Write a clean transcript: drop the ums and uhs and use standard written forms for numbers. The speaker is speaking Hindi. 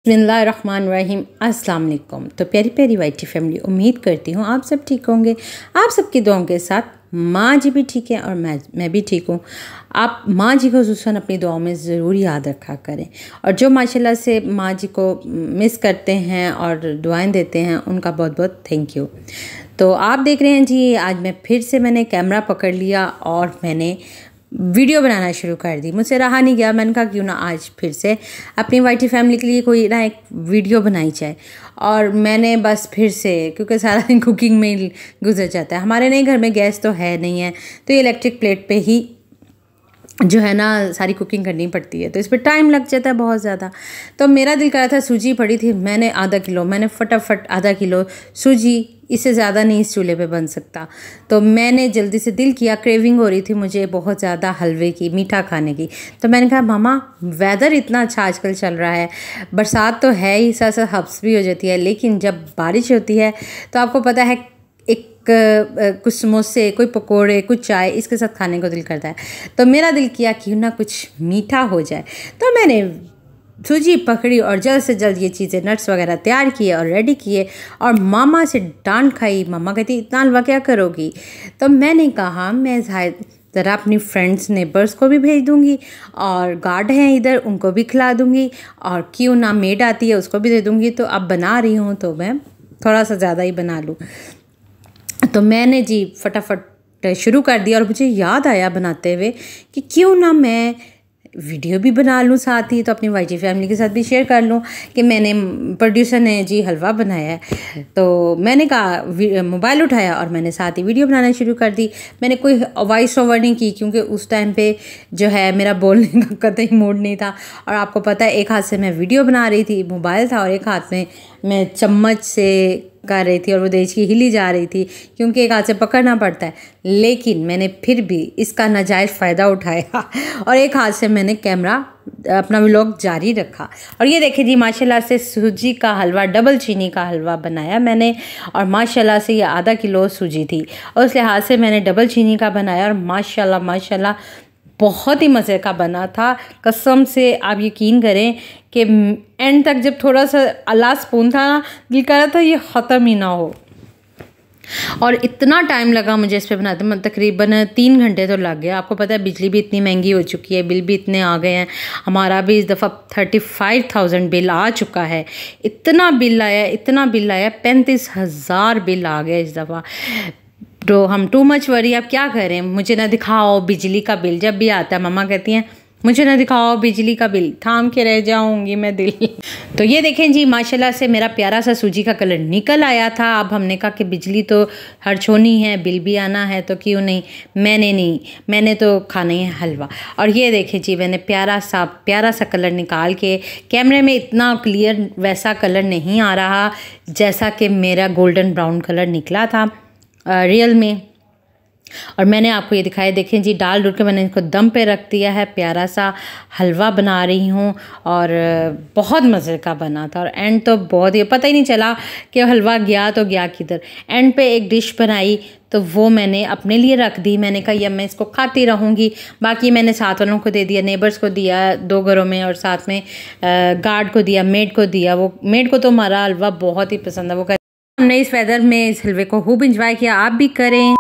बिस्मिल्लाहिर्रहमानिर्रहीम अस्सलाम वालेकुम। तो प्यारी प्यारी वाइटी फैमिली, उम्मीद करती हूँ आप सब ठीक होंगे। आप सबकी दुआओं के साथ माँ जी भी ठीक है और मैं भी ठीक हूँ। आप माँ जी को खुसूसन अपनी दुआओं में ज़रूर याद रखा करें, और जो माशाल्लाह से माँ जी को मिस करते हैं और दुआएं देते हैं उनका बहुत बहुत थैंक यू। तो आप देख रहे हैं जी, आज मैं फिर से मैंने कैमरा पकड़ लिया और मैंने वीडियो बनाना शुरू कर दी। मुझसे रहा नहीं गया, मैंने कहा क्यों ना आज फिर से अपनी वाइटी फैमिली के लिए कोई ना एक वीडियो बनाई जाए। और मैंने बस फिर से, क्योंकि सारा दिन कुकिंग में ही गुजर जाता है, हमारे नए घर में गैस तो है नहीं है, तो ये इलेक्ट्रिक प्लेट पे ही जो है ना सारी कुकिंग करनी पड़ती है, तो इस पर टाइम लग जाता है बहुत ज़्यादा। तो मेरा दिल कर रहा था, सूजी पड़ी थी, मैंने मैंने फटाफट आधा किलो सूजी, इससे ज़्यादा नहीं इस चूल्हे पे बन सकता, तो मैंने जल्दी से दिल किया, क्रेविंग हो रही थी मुझे बहुत ज़्यादा हलवे की, मीठा खाने की। तो मैंने कहा मामा, वेदर इतना अच्छा आजकल चल रहा है, बरसात तो है ही, साथ साथ हब्स भी हो जाती है, लेकिन जब बारिश होती है तो आपको पता है एक कुछ समोसे, कोई पकोड़े, कुछ चाय, इसके साथ खाने को दिल करता है। तो मेरा दिल किया क्यों ना कुछ मीठा हो जाए। तो मैंने सूजी पकड़ी और जल्द से जल्द ये चीज़ें, नट्स वगैरह तैयार किए और रेडी किए, और मामा से डांट खाई। मामा कहती इतना हलवा क्या करोगी। तो मैंने कहा मैं ज़रा अपनी फ्रेंड्स नेबर्स को भी भेज दूँगी, और गार्ड हैं इधर उनको भी खिला दूँगी, और क्यों ना मेड आती है उसको भी दे दूँगी। तो अब बना रही हूँ तो मैं थोड़ा सा ज़्यादा ही बना लूँ। तो मैंने जी फटाफट शुरू कर दिया, और मुझे याद आया बनाते हुए कि क्यों ना मैं वीडियो भी बना लूँ साथ ही, तो अपनी वाइटी फैमिली के साथ भी शेयर कर लूँ कि मैंने, प्रोड्यूसर ने जी हलवा बनाया है। तो मैंने कहा, मोबाइल उठाया और मैंने साथ ही वीडियो बनाना शुरू कर दी। मैंने कोई वॉइस ओवर नहीं की, क्योंकि उस टाइम पे जो है मेरा बोलने का कतई मूड नहीं था, और आपको पता है एक हाथ से मैं वीडियो बना रही थी, मोबाइल था, और एक हाथ में मैं चम्मच से कर रही थी, और वो देश की हिली जा रही थी, क्योंकि एक हाथ से पकड़ना पड़ता है। लेकिन मैंने फिर भी इसका नाजायज़ फ़ायदा उठाया और एक हाथ से मैंने कैमरा अपना व्लॉग जारी रखा। और ये देखिए जी, माशाल्लाह से सूजी का हलवा, डबल चीनी का हलवा बनाया मैंने, और माशाल्लाह से ये आधा किलो सूजी थी, और उस लिहाज से मैंने डबल चीनी का बनाया, और माशाल्लाह माशाल्लाह बहुत ही मज़े का बना था। कसम से आप यकीन करें कि एंड तक जब थोड़ा सा लास्ट स्पून था ना, दिल कर रहा था ये ख़त्म ही ना हो। और इतना टाइम लगा मुझे इस पे बनाते, मतलब तकरीबन 3 घंटे तो लग गया। आपको पता है बिजली भी इतनी महंगी हो चुकी है, बिल भी इतने आ गए हैं। हमारा भी इस दफ़ा 35,000 बिल आ चुका है। इतना बिल आया, 35,000 बिल आ गया इस दफ़ा। तो हम टू मच वरी, अब क्या करें। मुझे ना दिखाओ बिजली का बिल, जब भी आता है मम्मा कहती हैं मुझे ना दिखाओ बिजली का बिल, थाम के रह जाऊंगी मैं दिल। तो ये देखें जी, माशाल्लाह से मेरा प्यारा सा सूजी का कलर निकल आया था। अब हमने कहा कि बिजली तो हर छोनी है, बिल भी आना है, तो क्यों नहीं, मैंने तो खाना ही है हलवा। और ये देखें जी, मैंने प्यारा सा कलर निकाल के, कैमरे में इतना क्लियर वैसा कलर नहीं आ रहा जैसा कि मेरा गोल्डन ब्राउन कलर निकला था रियल में। और मैंने आपको ये दिखाया, देखें जी, डाल डूल के मैंने इसको दम पे रख दिया है। प्यारा सा हलवा बना रही हूँ, और बहुत मज़े का बना था। और एंड तो बहुत ही पता ही नहीं चला कि हलवा गया तो गया किधर। एंड पे एक डिश बनाई, तो वो मैंने अपने लिए रख दी। मैंने कहा यह मैं इसको खाती रहूँगी, बाकी मैंने साथ वालों को दे दिया, नेबर्स को दिया 2 घरों में, और साथ में गार्ड को दिया, मेड को दिया। वो मेड को तो हमारा हलवा बहुत ही पसंद है, वो कहते हमने इस वेदर में इस हलवे को खूब इंजॉय किया, आप भी करें।